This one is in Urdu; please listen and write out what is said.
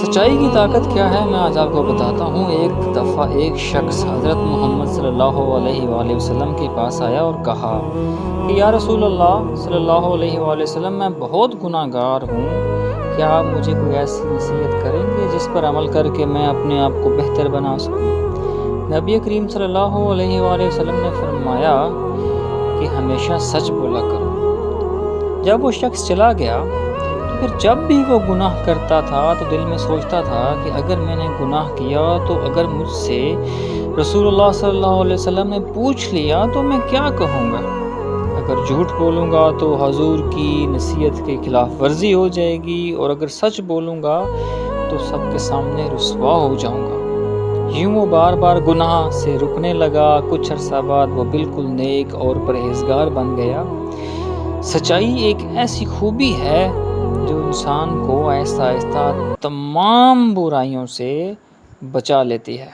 سچائی کی طاقت کیا ہے میں آج آپ کو بتاتا ہوں۔ ایک دفعہ ایک شخص حضرت محمد صلی اللہ علیہ وآلہ وسلم کے پاس آیا اور کہا کہ یا رسول اللہ صلی اللہ علیہ وآلہ وسلم، میں بہت گناہ گار ہوں، کیا آپ مجھے کوئی ایسی نصیحت کریں گے جس پر عمل کر کے میں اپنے آپ کو بہتر بنا سکوں؟ نبی کریم صلی اللہ علیہ وآلہ وسلم نے فرمایا کہ ہمیشہ سچ بولا کرو۔ جب وہ شخص چلا گیا پھر جب بھی وہ گناہ کرتا تھا تو دل میں سوچتا تھا کہ اگر میں نے گناہ کیا تو اگر مجھ سے رسول اللہ صلی اللہ علیہ وسلم نے پوچھ لیا تو میں کیا کہوں گا؟ اگر جھوٹ بولوں گا تو حضور کی نصیحت کے خلاف ورزی ہو جائے گی، اور اگر سچ بولوں گا تو سب کے سامنے رسوا ہو جاؤں گا۔ یوں وہ بار بار گناہ سے رکنے لگا۔ کچھ عرصہ بعد وہ بالکل نیک اور پرہیزگار بن گیا۔ سچائی ایک ایسی خوبی ہے جو انسان کو آہستہ آہستہ تمام برائیوں سے بچا لیتی ہے۔